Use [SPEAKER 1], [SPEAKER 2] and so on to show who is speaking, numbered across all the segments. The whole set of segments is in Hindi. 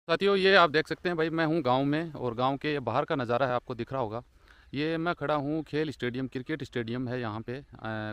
[SPEAKER 1] साथियों, ये आप देख सकते हैं भाई, मैं हूँ गांव में और गांव के बाहर का नज़ारा है, आपको दिख रहा होगा। ये मैं खड़ा हूँ खेल स्टेडियम, क्रिकेट स्टेडियम है यहाँ पे।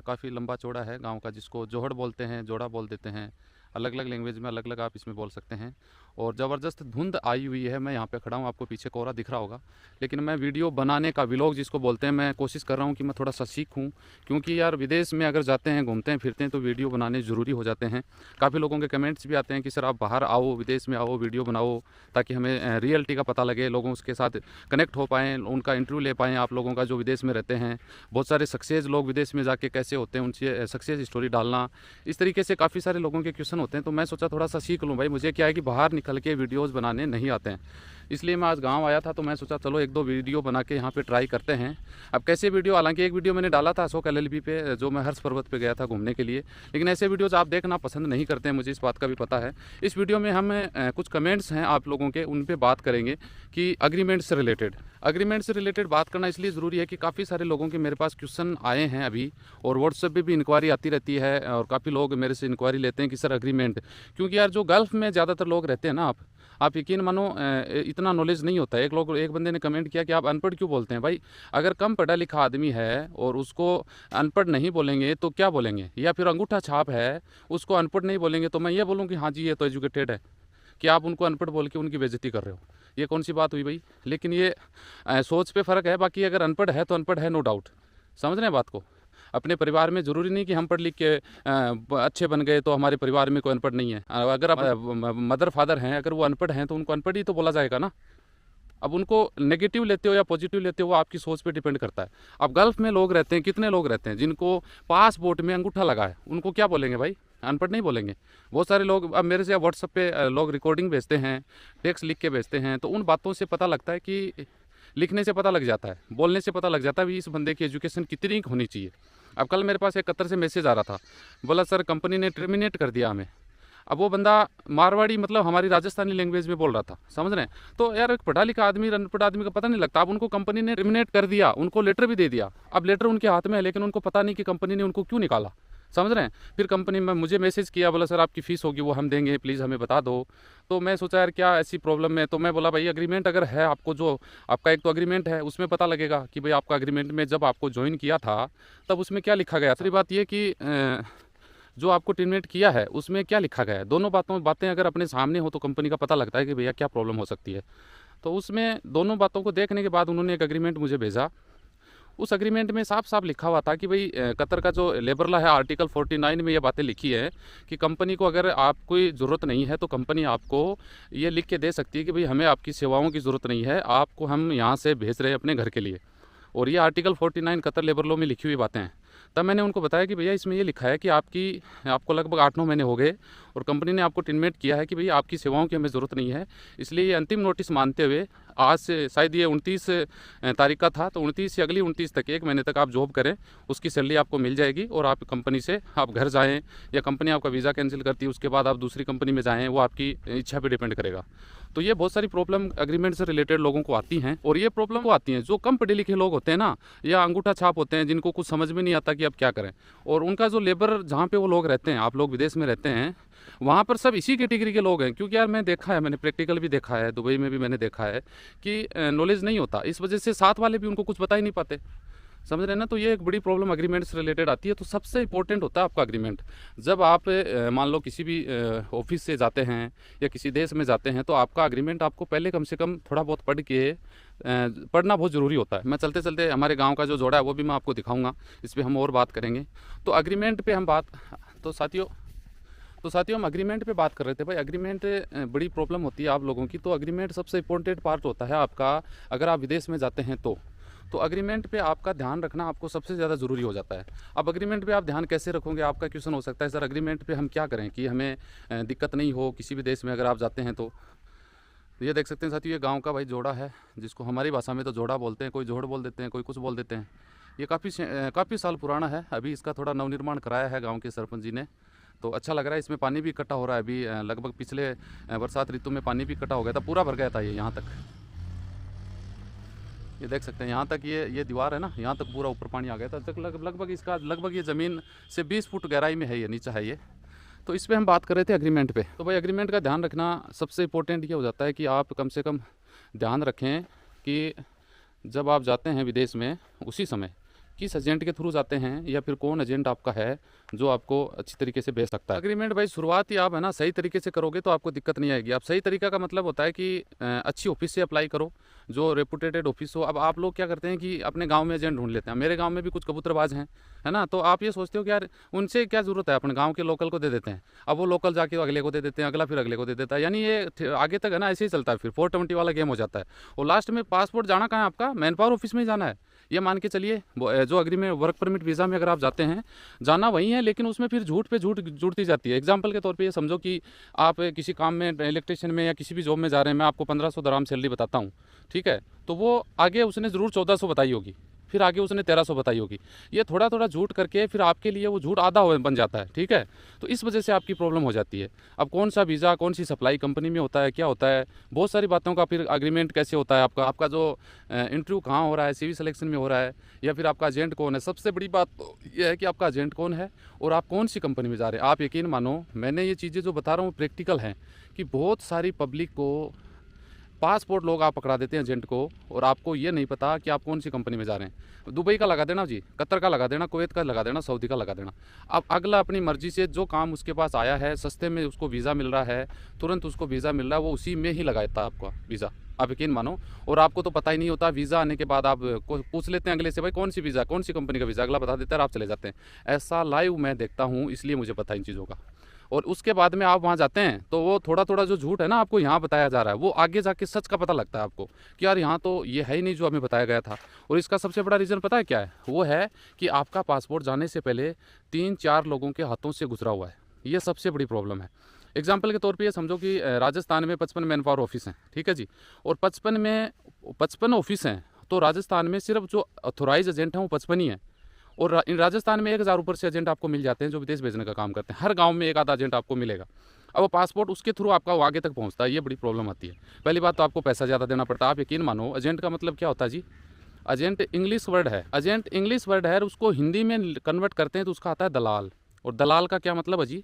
[SPEAKER 1] काफ़ी लंबा चौड़ा है गांव का, जिसको जोहड़ बोलते हैं, जोड़ा बोल देते हैं। अलग अलग लैंग्वेज में अलग अलग आप इसमें बोल सकते हैं। और ज़बरदस्त धुंध आई हुई है, मैं यहाँ पे खड़ा हूँ, आपको पीछे कोहरा दिख रहा होगा। लेकिन मैं वीडियो बनाने का, व्लॉग जिसको बोलते हैं, मैं कोशिश कर रहा हूँ कि मैं थोड़ा सा सीखूँ। क्योंकि यार विदेश में अगर जाते हैं, घूमते हैं फिरते हैं, तो वीडियो बनाने ज़रूरी हो जाते हैं। काफ़ी लोगों के कमेंट्स भी आते हैं कि सर आप बाहर आओ, विदेश में आओ, वीडियो बनाओ, ताकि हमें रियलिटी का पता लगे, लोगों उसके साथ कनेक्ट हो पाएँ, उनका इंटरव्यू ले पाएँ आप लोगों का, जो विदेश में रहते हैं। बहुत सारे सक्सेस लोग विदेश में जाके कैसे होते हैं, उनसे सक्सेस स्टोरी डालना, इस तरीके से काफ़ी सारे लोगों के क्वेश्चन होते हैं। तो मैं सोचा थोड़ा सा सीख लूँ भाई, मुझे क्या है कि बाहर निकल के वीडियोज़ बनाने नहीं आते हैं। इसलिए मैं आज गांव आया था, तो मैं सोचा चलो एक दो वीडियो बना के यहाँ पे ट्राई करते हैं। अब कैसे वीडियो, हालांकि एक वीडियो मैंने डाला था अशोक LLB पे, जो मैं हर्ष पर्वत पे गया था घूमने के लिए। लेकिन ऐसे वीडियोज़ आप देखना पसंद नहीं करते हैं, मुझे इस बात का भी पता है। इस वीडियो में हम कुछ कमेंट्स हैं आप लोगों के, उन पर बात करेंगे कि अग्रीमेंट से रिलेटेड बात करना इसलिए ज़रूरी है कि काफ़ी सारे लोगों के मेरे पास क्वेश्चन आए हैं अभी, और व्हाट्सएप पे भी इंक्वायरी आती रहती है, और काफ़ी लोग मेरे से इंक्वायरी लेते हैं कि सर अग्रीमेंट। क्योंकि यार जो गल्फ़ में ज़्यादातर लोग रहते हैं ना, आप यकीन मानो इतना नॉलेज नहीं होता है। एक बंदे ने कमेंट किया कि आप अनपढ़ क्यों बोलते हैं भाई। अगर कम पढ़ा लिखा आदमी है और उसको अनपढ़ नहीं बोलेंगे तो क्या बोलेंगे, या फिर अंगूठा छाप है उसको अनपढ़ नहीं बोलेंगे तो मैं ये बोलूँ कि हाँ जी ये तो एजुकेटेड है, कि आप उनको अनपढ़ बोल के उनकी बेइज्जती कर रहे हो। ये कौन सी बात हुई भाई। लेकिन ये सोच पे फ़र्क है। बाकी अगर अनपढ़ है तो अनपढ़ है, नो डाउट। समझ रहे हैं बात को। अपने परिवार में ज़रूरी नहीं कि हम पढ़ लिख के अच्छे बन गए तो हमारे परिवार में कोई अनपढ़ नहीं है। अगर आप मदर फादर हैं, अगर वो अनपढ़ हैं तो उनको अनपढ़ ही तो बोला जाएगा ना। अब उनको नेगेटिव लेते हो या पॉजिटिव लेते हो, वो आपकी सोच पे डिपेंड करता है। अब गल्फ़ में लोग रहते हैं, कितने लोग रहते हैं जिनको पासपोर्ट में अंगूठा लगा है, उनको क्या बोलेंगे भाई, अनपढ़ नहीं बोलेंगे। बहुत सारे लोग अब मेरे से व्हाट्सएप पे लोग रिकॉर्डिंग भेजते हैं, टेक्स्ट लिख के भेजते हैं, तो उन बातों से पता लगता है कि लिखने से पता लग जाता है, बोलने से पता लग जाता है भी इस बंदे की एजुकेशन कितनी होनी चाहिए। अब कल मेरे पास एक कतर से मैसेज आ रहा था, बोला सर कंपनी ने टर्मिनेट कर दिया हमें। अब वो बंदा मारवाड़ी, मतलब हमारी राजस्थानी लैंग्वेज में बोल रहा था, समझ रहे हैं। तो यार एक पढ़ा लिखा आदमी अनपढ़ आदमी का पता नहीं लगता। अब उनको कंपनी ने टर्मिनेट कर दिया, उनको लेटर भी दे दिया, अब लेटर उनके हाथ में है, लेकिन उनको पता नहीं कि कंपनी ने उनको क्यों निकाला। समझ रहे हैं। फिर कंपनी में मुझे मैसेज किया, बोला सर आपकी फ़ीस होगी वो हम देंगे, प्लीज़ हमें बता दो। तो मैं सोचा यार क्या ऐसी प्रॉब्लम है, तो मैं बोला भाई अग्रीमेंट अगर है आपको, जो आपका एक तो अग्रीमेंट है उसमें पता लगेगा कि भाई आपका अग्रीमेंट में जब आपको ज्वाइन किया था तब उसमें क्या लिखा गया। दूसरी बात ये कि जो आपको टर्मिनेट किया है उसमें क्या लिखा गया है। दोनों बातें अगर अपने सामने हो तो कंपनी का पता लगता है कि भैया क्या प्रॉब्लम हो सकती है। तो उसमें दोनों बातों को देखने के बाद उन्होंने एक अग्रीमेंट मुझे भेजा। उस एग्रीमेंट में साफ साफ लिखा हुआ था कि भाई कतर का जो लेबर लॉ है, आर्टिकल 49 में ये बातें लिखी है कि कंपनी को अगर आपको ज़रूरत नहीं है तो कंपनी आपको ये लिख के दे सकती है कि भाई हमें आपकी सेवाओं की ज़रूरत नहीं है, आपको हम यहाँ से भेज रहे हैं अपने घर के लिए। और ये आर्टिकल 49 कतर लेबर लॉ में लिखी हुई बातें हैं। तब मैंने उनको बताया कि भैया इसमें ये लिखा है कि आपको लगभग 8-9 महीने हो गए और कंपनी ने आपको टर्मिनेट किया है कि भैया आपकी सेवाओं की हमें ज़रूरत नहीं है। इसलिए ये अंतिम नोटिस मानते हुए आज से शायद ये 29 तारीख का था, तो 29 से अगली 29 तक, 1 महीने तक आप जॉब करें, उसकी सैलरी आपको मिल जाएगी और आप कंपनी से आप घर जाएँ, या कंपनी आपका वीज़ा कैंसिल करती है उसके बाद आप दूसरी कंपनी में जाएँ, वो आपकी इच्छा पर डिपेंड करेगा। तो ये बहुत सारी प्रॉब्लम एग्रीमेंट से रिलेटेड लोगों को आती हैं, और ये प्रॉब्लम को आती हैं जो कम पढ़े लिखे लोग होते हैं ना, या अंगूठा छाप होते हैं, जिनको कुछ समझ में नहीं आता कि अब क्या करें। और उनका जो लेबर जहाँ पे वो लोग रहते हैं, आप लोग विदेश में रहते हैं, वहाँ पर सब इसी कैटेगरी के लोग हैं। क्योंकि यार मैं देखा है, मैंने प्रैक्टिकल भी देखा है, दुबई में भी मैंने देखा है कि नॉलेज नहीं होता, इस वजह से साथ वाले भी उनको कुछ बता ही नहीं पाते। समझ रहे हैं ना। तो ये एक बड़ी प्रॉब्लम एग्रीमेंट से रिलेटेड आती है। तो सबसे इंपॉर्टेंट होता है आपका एग्रीमेंट। जब आप मान लो किसी भी ऑफिस से जाते हैं या किसी देश में जाते हैं, तो आपका एग्रीमेंट आपको पहले कम से कम थोड़ा बहुत पढ़ के पढ़ना बहुत ज़रूरी होता है। मैं चलते चलते हमारे गांव का जो जोड़ा है वो भी मैं आपको दिखाऊंगा, इस पर हम और बात करेंगे। तो एग्रीमेंट पे हम बात, तो साथियों हम एग्रीमेंट पे बात कर रहे थे। भाई एग्रीमेंट बड़ी प्रॉब्लम होती है आप लोगों की। तो एग्रीमेंट सबसे इंपॉर्टेंट पार्ट होता है आपका, अगर आप विदेश में जाते हैं तो एग्रीमेंट पे आपका ध्यान रखना आपको सबसे ज़्यादा ज़रूरी हो जाता है। अब एग्रीमेंट पे आप ध्यान कैसे रखोगे, आपका क्वेश्चन हो सकता है सर एग्रीमेंट पे हम क्या करें कि हमें दिक्कत नहीं हो किसी भी देश में अगर आप जाते हैं। तो ये देख सकते हैं साथियों, ये गांव का भाई जोड़ा है, जिसको हमारी भाषा में तो जोड़ा बोलते हैं, कोई जोड़ बोल देते हैं, कोई कुछ बोल देते हैं। ये काफ़ी साल पुराना है। अभी इसका थोड़ा नवनिर्माण कराया है गाँव के सरपंच जी ने, तो अच्छा लग रहा है। इसमें पानी भी इकट्ठा हो रहा है अभी, लगभग पिछले बरसात ऋतु में पानी भी इकट्ठा हो गया था, पूरा भर गया था ये यहाँ तक। ये देख सकते हैं यहाँ तक, ये दीवार है ना, यहाँ तक पूरा ऊपर पानी आ गया था। तक लगभग इसका लगभग ये ज़मीन से 20 फुट गहराई में है, ये नीचा है ये। तो इस पे हम बात कर रहे थे एग्रीमेंट पे। तो भाई एग्रीमेंट का ध्यान रखना सबसे इम्पोर्टेंट ये हो जाता है कि आप कम से कम ध्यान रखें कि जब आप जाते हैं विदेश में उसी समय किस एजेंट के थ्रू जाते हैं या फिर कौन एजेंट आपका है जो आपको अच्छी तरीके से भेज सकता है। एग्रीमेंट भाई शुरुआत ही आप है ना सही तरीके से करोगे तो आपको दिक्कत नहीं आएगी। आप सही तरीका का मतलब होता है कि अच्छी ऑफिस से अप्लाई करो जो रेपुटेटेड ऑफिस हो। अब आप लोग क्या करते हैं कि अपने गांव में एजेंट ढूंढ लेते हैं। मेरे गांव में भी कुछ कबूतरबाज हैं, है ना, तो आप ये सोचते हो कि यार उनसे क्या ज़रूरत है, अपने गाँव के लोकल को दे देते हैं। अब वो लोकल जाके अगले को दे देते हैं, अगला फिर अगले को दे देता है, यानी ये आगे तक है ना ऐसे ही चलता है। फिर 420 वाला गेम हो जाता है और लास्ट में पासपोर्ट जाना कहाँ है आपका, मैन पावर ऑफिस में ही जाना है। ये मान के चलिए जो अग्रीमेंट वर्क परमिट वीज़ा में अगर आप जाते हैं जाना वही है, लेकिन उसमें फिर झूठ पे झूठ जुड़ती जाती है। एग्जांपल के तौर पे ये समझो कि आप किसी काम में इलेक्ट्रिशियन में या किसी भी जॉब में जा रहे हैं, मैं आपको 1500 दराम सैलरी बताता हूँ, ठीक है, तो वो आगे उसने ज़रूर 1400 बताई होगी, फिर आगे उसने 1300 बताई होगी। ये थोड़ा थोड़ा झूठ करके फिर आपके लिए वो झूठ आधा बन जाता है, ठीक है। तो इस वजह से आपकी प्रॉब्लम हो जाती है। अब कौन सा वीज़ा कौन सी सप्लाई कंपनी में होता है, क्या होता है, बहुत सारी बातों का फिर एग्रीमेंट कैसे होता है आपका जो इंटरव्यू कहाँ हो रहा है, CV सिलेक्शन में हो रहा है, या फिर आपका एजेंट कौन है। सबसे बड़ी बात तो ये है कि आपका एजेंट कौन है और आप कौन सी कंपनी में जा रहे हैं। आप यकीन मानो मैंने ये चीज़ें जो बता रहा हूँ प्रैक्टिकल हैं कि बहुत सारी पब्लिक को पासपोर्ट लोग आप पकड़ा देते हैं एजेंट को और आपको ये नहीं पता कि आप कौन सी कंपनी में जा रहे हैं। दुबई का लगा देना जी, कतर का लगा देना, कुवैत का लगा देना, सऊदी का लगा देना। अब अगला अपनी मर्जी से जो काम उसके पास आया है, सस्ते में उसको वीज़ा मिल रहा है, तुरंत उसको वीज़ा मिल रहा है, वो उसी में ही लगाता है आपका वीज़ा। आप यकीन मानो, और आपको तो पता ही नहीं होता। वीज़ा आने के बाद आप पूछ लेते हैं अगले से, भाई कौन सी वीज़ा, कौन सी कंपनी का वीज़ा, अगला बता देता है, आप चले जाते हैं। ऐसा लाइव मैं देखता हूँ, इसलिए मुझे पता है इन चीज़ों का। और उसके बाद में आप वहाँ जाते हैं तो वो थोड़ा थोड़ा जो झूठ है ना आपको यहाँ बताया जा रहा है, वो आगे जाके सच का पता लगता है आपको कि यार यहाँ तो ये है ही नहीं जो हमें बताया गया था। और इसका सबसे बड़ा रीज़न पता है क्या है, वो है कि आपका पासपोर्ट जाने से पहले 3-4 लोगों के हाथों से गुजरा हुआ है। ये सबसे बड़ी प्रॉब्लम है। एग्जाम्पल के तौर पे ये समझो कि राजस्थान में 55 मैन पावर ऑफिस हैं, ठीक है जी, और 55 ऑफिस हैं, तो राजस्थान में सिर्फ जो ऑथोराइज एजेंट हैं वो 55 ही हैं। और इन राजस्थान में 1000 ऊपर से एजेंट आपको मिल जाते हैं जो विदेश भेजने का काम करते हैं। हर गांव में एक आधा एजेंट आपको मिलेगा। अब वो पासपोर्ट उसके थ्रू आपका वो आगे तक पहुंचता है, ये बड़ी प्रॉब्लम आती है। पहली बात तो आपको पैसा ज़्यादा देना पड़ता है। आप यकीन मानो, एजेंट का मतलब क्या होता है जी, एजेंट इंग्लिश वर्ड है, एजेंट इंग्लिश वर्ड है, उसको हिंदी में कन्वर्ट करते हैं तो उसका आता है दलाल। और दलाल का क्या मतलब है जी,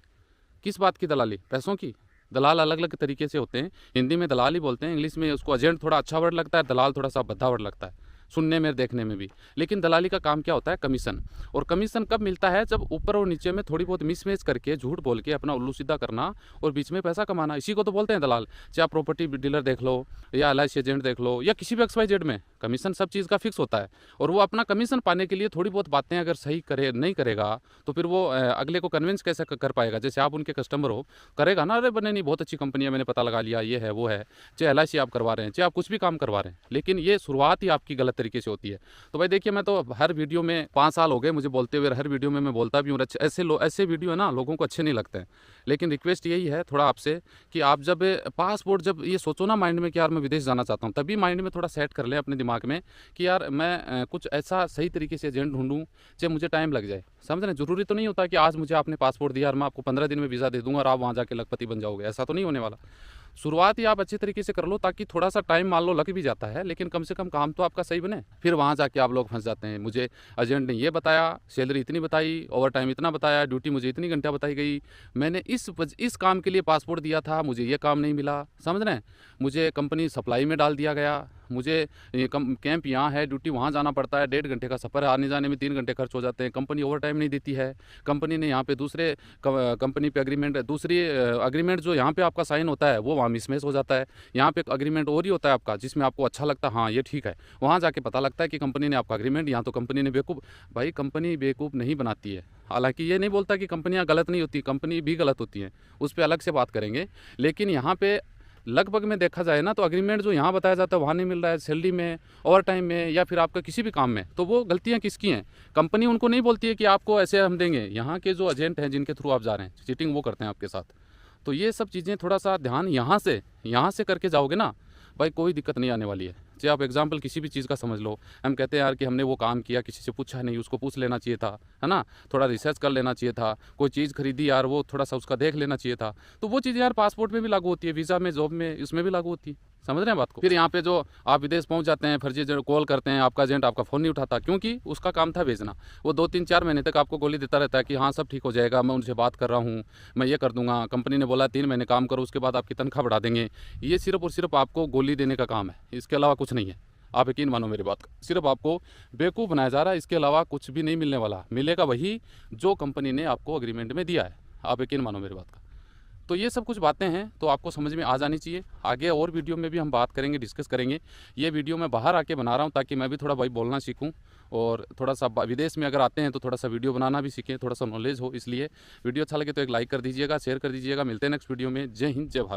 [SPEAKER 1] किस बात की दलाली, पैसों की। दलाल अलग अलग तरीके से होते हैं, हिंदी में दलाल ही बोलते हैं, इंग्लिश में उसको एजेंट थोड़ा अच्छा वर्ड लगता है, दलाल थोड़ा सा भद्दा वर्ड लगता है सुनने में देखने में भी। लेकिन दलाली का काम क्या होता है, कमीशन। और कमीशन कब मिलता है, जब ऊपर और नीचे में थोड़ी बहुत मिसमैच करके झूठ बोल के अपना उल्लू सीधा करना और बीच में पैसा कमाना, इसी को तो बोलते हैं दलाल। चाहे आप प्रॉपर्टी डीलर देख लो या LIC एजेंट देख लो या किसी भी XYZ में कमीशन सब चीज़ का फिक्स होता है। और वो अपना कमीशन पाने के लिए थोड़ी बहुत बातें अगर सही करे नहीं करेगा तो फिर वो अगले को कन्विंस कैसे कर पाएगा। जैसे आप उनके कस्टमर हो, करेगा ना, अरे बने नहीं बहुत अच्छी कंपनी है, मैंने पता लगा लिया, ये है वो है। चाहे LIC आप करवा रहे हैं, चाहे आप कुछ भी काम करवा रहे हैं, लेकिन ये शुरुआत ही आपकी गलत तरीके से होती है। तो भाई देखिए, मैं तो हर वीडियो में 5 साल हो गए मुझे बोलते हुए, हर वीडियो में मैं बोलता भी हूँ। ऐसे वीडियो है ना लोगों को अच्छे नहीं लगते हैं। लेकिन रिक्वेस्ट यही है थोड़ा आपसे कि आप जब पासपोर्ट जब ये सोचो ना माइंड में कि यार मैं विदेश जाना चाहता हूँ, तभी माइंड में थोड़ा सेट कर लें अपने दिमाग में कि यार मैं कुछ ऐसा सही तरीके से एजेंट ढूंढूं, चाहे मुझे टाइम लग जाए। समझ रहे हैं, जरूरी तो नहीं होता कि आज मुझे आपने पासपोर्ट दिया और मैं आपको 15 दिन में वीज़ा दे दूंगा और आप वहाँ जाके लखपति बन जाओगे, ऐसा तो नहीं होने वाला। शुरुआत ही आप अच्छे तरीके से कर लो, ताकि थोड़ा सा टाइम मान लो लग भी जाता है, लेकिन कम से कम काम तो आपका सही बने। फिर वहाँ जाके आप लोग फंस जाते हैं, मुझे एजेंट ने ये बताया, सैलरी इतनी बताई, ओवर टाइम इतना बताया, ड्यूटी मुझे इतनी घंटा बताई गई, मैंने इस काम के लिए पासपोर्ट दिया था, मुझे ये काम नहीं मिला। समझ रहे हैं, मुझे कंपनी सप्लाई में डाल दिया गया, मुझे ये कैंप यहाँ है, ड्यूटी वहाँ जाना पड़ता है, 1.5 घंटे का सफ़र है, आने जाने में 3 घंटे खर्च हो जाते हैं, कंपनी ओवर टाइम नहीं देती है, कंपनी ने यहाँ पे दूसरे कंपनी पे दूसरी अग्रीमेंट जो यहाँ पे आपका साइन होता है वो वहाँ मिसमैच हो जाता है। यहाँ पे अग्रीमेंट और ही होता है आपका जिसमें आपको अच्छा लगता है, हाँ ये ठीक है, वहाँ जाके पता लगता है कि कंपनी ने आपका अग्रीमेंट, यहाँ तो कंपनी ने बेवकूफ़। भाई कंपनी बेवकूफ़ नहीं बनाती है, हालांकि ये नहीं बोलता कि कंपनियाँ गलत नहीं होती, कंपनी भी गलत होती हैं, उस पर अलग से बात करेंगे। लेकिन यहाँ पे लगभग में देखा जाए ना तो एग्रीमेंट जो यहाँ बताया जाता है वहाँ नहीं मिल रहा है, सैलरी में, ओवर टाइम में, या फिर आपका किसी भी काम में, तो वो गलतियाँ किसकी हैं? कंपनी उनको नहीं बोलती है कि आपको ऐसे हम देंगे, यहाँ के जो एजेंट हैं जिनके थ्रू आप जा रहे हैं, चीटिंग वो करते हैं आपके साथ। तो ये सब चीज़ें थोड़ा सा ध्यान यहाँ से करके जाओगे ना भाई, कोई दिक्कत नहीं आने वाली है। चाहे आप एग्जाम्पल किसी भी चीज़ का समझ लो, हम कहते हैं यार कि हमने वो काम किया, किसी से पूछा नहीं, उसको पूछ लेना चाहिए था, है ना, थोड़ा रिसर्च कर लेना चाहिए था, कोई चीज़ खरीदी यार वो थोड़ा सा उसका देख लेना चाहिए था। तो वो चीज़ यार पासपोर्ट में भी लागू होती है, वीज़ा में, जॉब में, इसमें भी लागू होती है। समझ रहे हैं बात को। फिर यहाँ पे जो आप विदेश पहुँच जाते हैं, फर्जी कॉल करते हैं, आपका एजेंट आपका फ़ोन नहीं उठाता, क्योंकि उसका काम था भेजना। वो 2-3-4 महीने तक आपको गोली देता रहता है कि हाँ सब ठीक हो जाएगा, मैं उनसे बात कर रहा हूँ, मैं ये कर दूंगा, कंपनी ने बोला 3 महीने काम करो, उसके बाद आपकी तनख्वाह बढ़ा देंगे। ये सिर्फ और सिर्फ आपको गोली देने का काम है, इसके अलावा कुछ नहीं है। आप यकीन मानो मेरी बात का, सिर्फ आपको बेवकूफ़ बनाया जा रहा है, इसके अलावा कुछ भी नहीं मिलने वाला। मिलेगा वही जो कंपनी ने आपको अग्रीमेंट में दिया है, आप यकीन मानो मेरी बात का। तो ये सब कुछ बातें हैं तो आपको समझ में आ जानी चाहिए। आगे और वीडियो में भी हम बात करेंगे, डिस्कस करेंगे। ये वीडियो मैं बाहर आके बना रहा हूँ ताकि मैं भी थोड़ा भाई बोलना सीखूँ, और थोड़ा सा विदेश में अगर आते हैं तो थोड़ा सा वीडियो बनाना भी सीखें, थोड़ा सा नॉलेज हो। इसलिए वीडियो अच्छा लगे तो एक लाइक कर दीजिएगा, शेयर कर दीजिएगा। मिलते हैं नेक्स्ट वीडियो में। जय हिंद, जय भारत।